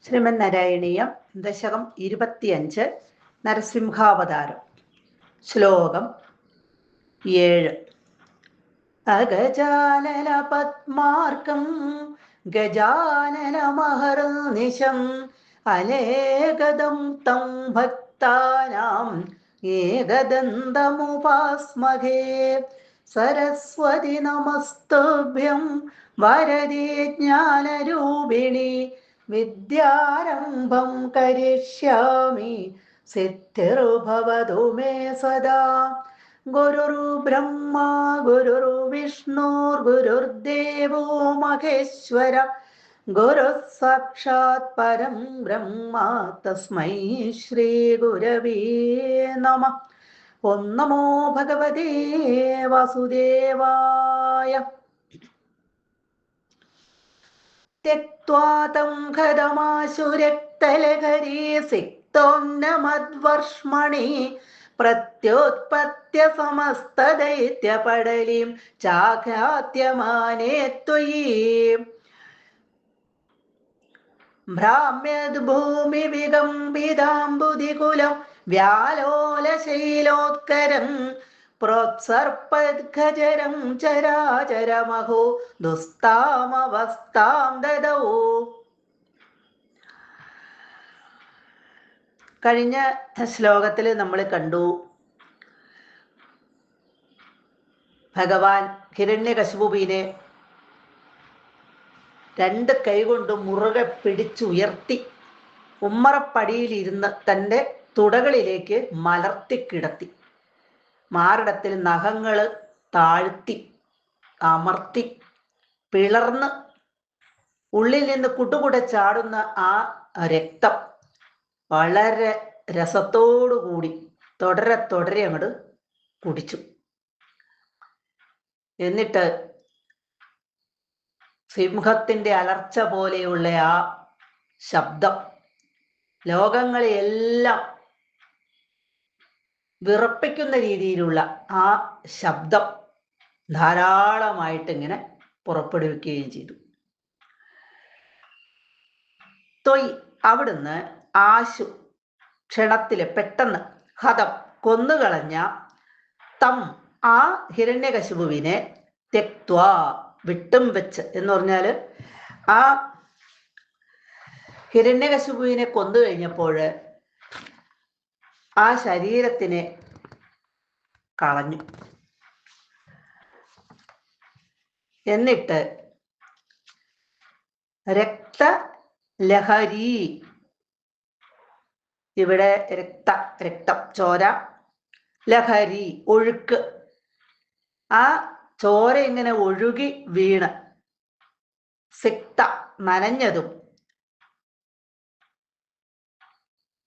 ശ്രീമൻ നാരായണീയം ദശകം 25 നരസിംഹാവതാരം. ശ്ലോകം 7. അഗജാനന പത്മാർക്കം ഗജാനനമഹർനിശം അലേകദം തം ഭക്താനാം ഏകദന്തമുപാസ്മഹേ. സരസ്വതി നമസ്തുഭ്യം വരദേ ജ്ഞാനരൂപിണി വിദ്യാരംഭം കരിഷ്യാമി സിദ്ധിർഭവതു മേ സദാ. ഗുരുർബ്രഹ്മ ഗുരുർവിഷ്ണുർഗുരുർദേവോ മഹേശ്വര ഗുരുഃ സാക്ഷാത് പരം ബ്രഹ്മ തസ്മൈ ശ്രീ ഗുരവേ നമഃ. ഓം നമോ ഭഗവതേ വാസുദേവായ. ത്യക്ത്വാ തം ഖദമാശു രക്തലഹരീ സിക്തോന്നമദ്വർഷ്മണി പ്രത്യോത്പത്യ സമസ്തദൈത്യപടലീം ചാഖ്യാത്യമാനേ ത്വയി. ഭ്രാമ്യത് ഭൂമി വികമ്പിതാംബുധികുലം വ്യാലോലശൈലോത്കരം പ്രോത്സർപ്പദ്ഖചരം ചരാചരമഹോ ദുസ്താമവസ്ഥാം ദദൗ. കഴിഞ്ഞ ശ്ലോകത്തിൽ നമ്മൾ കണ്ടു ഭഗവാൻ ഹിരണ്യകശിപുവിനെ രണ്ട് കൈകൊണ്ട് മുറുകെ പിടിച്ചുയർത്തി ഉമ്മറപ്പടിയിലിരുന്ന് തൻ്റെ തുടകളിലേക്ക് മലർത്തിക്കിടത്തി. മാറിടത്തിൽ നഖങ്ങൾ താഴ്ത്തി അമർത്തി പിളർന്ന് ഉള്ളിൽ നിന്ന് കുട്ടുകുടെ ചാടുന്ന ആ രക്തം വളരെ രസത്തോടുകൂടി തുടരെ തുടരെ അങ്ങോട്ട് കുടിച്ചു. എന്നിട്ട് സിംഹത്തിൻ്റെ അലർച്ച പോലെയുള്ള ആ ശബ്ദം, ലോകങ്ങളെയെല്ലാം വിറപ്പിക്കുന്ന രീതിയിലുള്ള ആ ശബ്ദം ധാരാളമായിട്ട് ഇങ്ങനെ പുറപ്പെടുവിക്കുകയും ചെയ്തു. തൊയ് അവിടുന്ന് ആശു ക്ഷണത്തില് പെട്ടെന്ന് ഹതം കൊന്നുകളഞ്ഞ തം ആ ഹിരണ്യകശിപുവിനെ തെക്വാ വിട്ടും വെച്ച് എന്ന് പറഞ്ഞാൽ ആ ഹിരണ്യകശിപുവിനെ കൊന്നു കഴിഞ്ഞപ്പോൾ ആ ശരീരത്തിനെ കളഞ്ഞു. എന്നിട്ട് രക്തലഹരി, ഇവിടെ രക്തം ചോര, ലഹരി ഒഴുക്ക്, ആ ചോര ഇങ്ങനെ ഒഴുകി വീണ് സിക്ത നനഞ്ഞതും,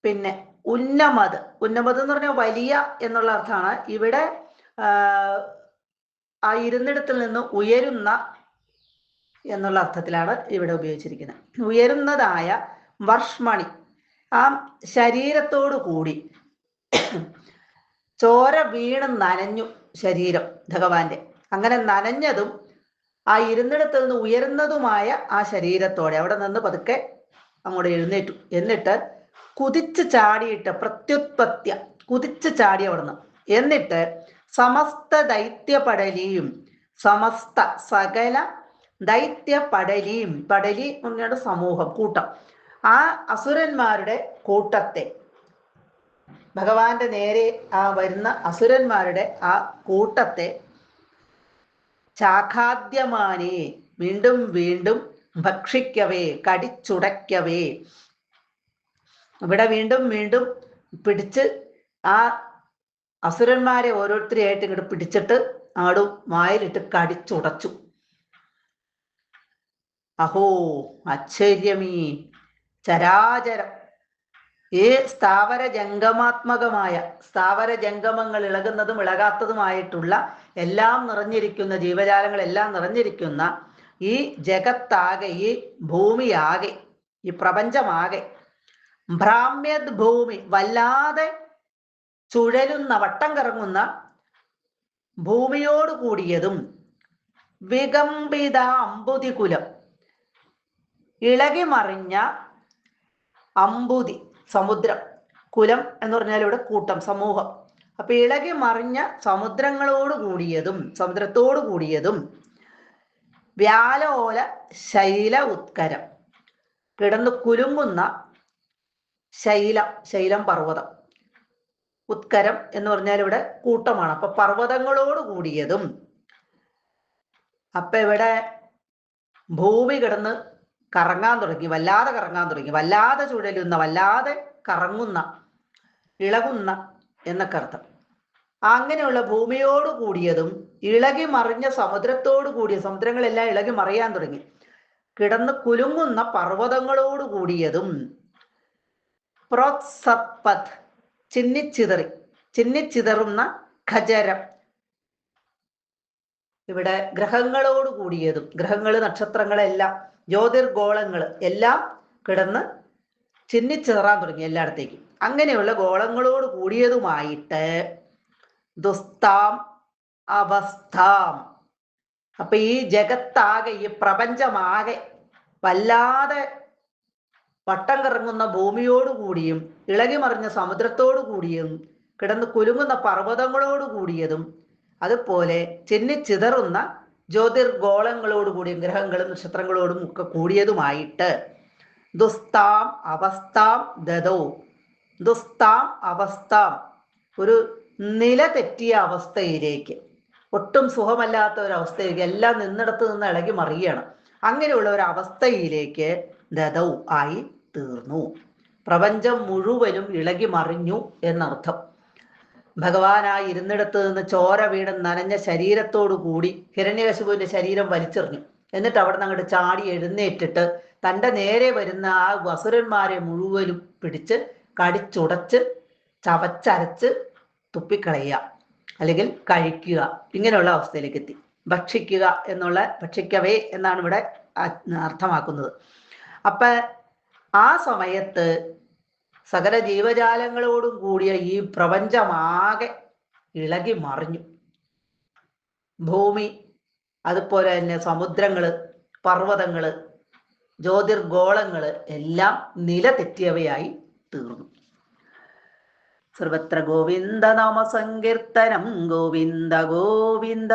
പിന്നെ ഉന്നമത് എന്ന് പറഞ്ഞാൽ വലിയ എന്നുള്ള അർത്ഥമാണ്. ഇവിടെ ആ ഇരുന്നിടത്തിൽ നിന്ന് ഉയരുന്ന എന്നുള്ള അർത്ഥത്തിലാണ് ഇവിടെ ഉപയോഗിച്ചിരിക്കുന്നത്. ഉയരുന്നതായ വർഷ്മണി, ആ ശരീരത്തോടു കൂടി ചോര വീണ് നനഞ്ഞു ശരീരം ഭഗവാന്റെ. അങ്ങനെ നനഞ്ഞതും ആ ഇരുന്നിടത്തിൽ നിന്ന് ഉയരുന്നതുമായ ആ ശരീരത്തോടെ അവിടെ നിന്ന് പതുക്കെ അങ്ങോട്ട് എഴുന്നേറ്റു. എന്നിട്ട് കുതിച്ച് ചാടിയിട്ട് പ്രത്യുത്പത്യ കുതിച്ച് ചാടി അവിടുന്ന്. എന്നിട്ട് സമസ്ത ദൈത്യപടലിയും, സമസ്ത സകല ദൈത്യപടലിയും, പടലി എന്നൊരു സമൂഹം കൂട്ടം, ആ അസുരന്മാരുടെ കൂട്ടത്തെ, ഭഗവാന്റെ നേരെ ആ വരുന്ന അസുരന്മാരുടെ ആ കൂട്ടത്തെ ചാഖാദ്യമാനെ വീണ്ടും വീണ്ടും ഭക്ഷിക്കവേ, കടിച്ചുടയ്ക്കവേ, ഇവിടെ വീണ്ടും വീണ്ടും പിടിച്ച് ആ അസുരന്മാരെ ഓരോരുത്തരെയായിട്ട് ഇങ്ങോട്ട് പിടിച്ചിട്ട് ആടും വായിലിട്ട് കടിച്ചുടച്ചു. അഹോ ആശ്ചര്യമീ ചരാചരം, ഈ സ്ഥാവര ജംഗമാത്മകമായ, സ്ഥാവര ജംഗമങ്ങൾ ഇളകുന്നതും ഇളകാത്തതുമായിട്ടുള്ള എല്ലാം നിറഞ്ഞിരിക്കുന്ന ജീവജാലങ്ങളെല്ലാം നിറഞ്ഞിരിക്കുന്ന ഈ ജഗത്താകെ, ഈ ഭൂമിയാകെ, ഈ പ്രപഞ്ചമാകെ, ഭ്രാമ്യത് ഭൂമി വല്ലാതെ ചുഴലുന്ന വട്ടം കറങ്ങുന്ന ഭൂമിയോട് കൂടിയതും, വികമ്പിത അമ്പുതികുലം ഇളകി മറിഞ്ഞ അമ്പുതി സമുദ്രം, കുലം എന്ന് പറഞ്ഞാൽ ഇവിടെ കൂട്ടം, സമൂഹം. അപ്പൊ ഇളകി മറിഞ്ഞ സമുദ്രങ്ങളോട് കൂടിയതും സമുദ്രത്തോട് കൂടിയതും വ്യാലോല ശൈല ഉത്കരം, കിടന്ന് കുലുങ്ങുന്ന ശൈലം, ശൈലം പർവ്വതം, ഉത്കരം എന്ന് പറഞ്ഞാൽ ഇവിടെ കൂട്ടമാണ്. അപ്പൊ പർവ്വതങ്ങളോട് കൂടിയതും. അപ്പൊ ഇവിടെ ഭൂമി കിടന്ന് കറങ്ങാൻ തുടങ്ങി, വല്ലാതെ കറങ്ങാൻ തുടങ്ങി, വല്ലാതെ ചുഴലുന്ന, വല്ലാതെ കറങ്ങുന്ന, ഇളകുന്ന എന്നൊക്കെ അർത്ഥം. അങ്ങനെയുള്ള ഭൂമിയോട് കൂടിയതും ഇളകി മറിഞ്ഞ സമുദ്രത്തോട് കൂടിയ, സമുദ്രങ്ങളെല്ലാം ഇളകി മറിയാൻ തുടങ്ങി, കിടന്ന് കുലുങ്ങുന്ന പർവ്വതങ്ങളോട് കൂടിയതും പ്രോത്സപ്പത് ചിന്നിച്ചിതറുന്ന ഖജരം, ഇവിടെ ഗ്രഹങ്ങളോട് കൂടിയതും, ഗ്രഹങ്ങൾ നക്ഷത്രങ്ങളെല്ലാം ജ്യോതിർഗോളങ്ങൾ എല്ലാം കിടന്ന് ചിന്നിച്ചിതറാൻ തുടങ്ങി എല്ലായിടത്തേക്കും. അങ്ങനെയുള്ള ഗോളങ്ങളോട് കൂടിയതുമായിട്ട് ദുസ്താം അവസ്ഥാം. അപ്പൊ ഈ ജഗത്താകെ, ഈ പ്രപഞ്ചമാകെ വല്ലാതെ വട്ടം കറങ്ങുന്ന ഭൂമിയോട് കൂടിയും ഇളകി മറിഞ്ഞ സമുദ്രത്തോടു കൂടിയും കിടന്ന് കുലുങ്ങുന്ന പർവ്വതങ്ങളോട് കൂടിയതും അതുപോലെ ചിന്നിച്ചിതറുന്ന ജ്യോതിർഗോളങ്ങളോട് കൂടിയും ഗ്രഹങ്ങളും നക്ഷത്രങ്ങളോടും ഒക്കെ കൂടിയതുമായിട്ട് ദുസ്താം അവസ്ഥാം ദദോ. ദുസ്താം അവസ്ഥാം, ഒരു നില തെറ്റിയ അവസ്ഥയിലേക്ക്, ഒട്ടും സുഖമല്ലാത്ത ഒരവസ്ഥയിലേക്ക്, എല്ലാം നിന്നിടത്ത് നിന്ന് ഇളകി മറിയണം. അങ്ങനെയുള്ള ഒരു അവസ്ഥയിലേക്ക് ദദൗ ആയി തീർന്നു. പ്രപഞ്ചം മുഴുവനും ഇളകി മറിഞ്ഞു എന്നർത്ഥം. ഭഗവാനായി ഇരുന്നിടത്ത് നിന്ന് ചോര വീണ് നനഞ്ഞ ശരീരത്തോടു കൂടി ഹിരണ്യകശിപുവിന്റെ ശരീരം വലിച്ചെറിഞ്ഞു. എന്നിട്ട് അവിടെ നിന്ന് അങ്ങോട്ട് ചാടി എഴുന്നേറ്റിട്ട് തൻ്റെ നേരെ വരുന്ന ആ അസുരന്മാരെ മുഴുവനും പിടിച്ച് കടിച്ചുടച്ച് ചവച്ചരച്ച് തുപ്പിക്കളയുക, അല്ലെങ്കിൽ കഴിക്കുക, ഇങ്ങനെയുള്ള അവസ്ഥയിലേക്ക് എത്തി. ഭക്ഷിക്കുക എന്നുള്ള, ഭക്ഷിക്കവേ എന്നാണ് ഇവിടെ അർത്ഥമാക്കുന്നത്. അപ്പൊ ആ സമയത്ത് സകല ജീവജാലങ്ങളോടും കൂടിയ ഈ പ്രപഞ്ചമാകെ ഇളകി മറിഞ്ഞു. ഭൂമി, അതുപോലെ തന്നെ സമുദ്രങ്ങള്, പർവ്വതങ്ങള്, ജ്യോതിർഗോളങ്ങള് എല്ലാം നില തെറ്റിയവയായി തീർന്നു. സർവത്ര ഗോവിന്ദ നാമ സങ്കീർത്തനം, ഗോവിന്ദ ഗോവിന്ദ.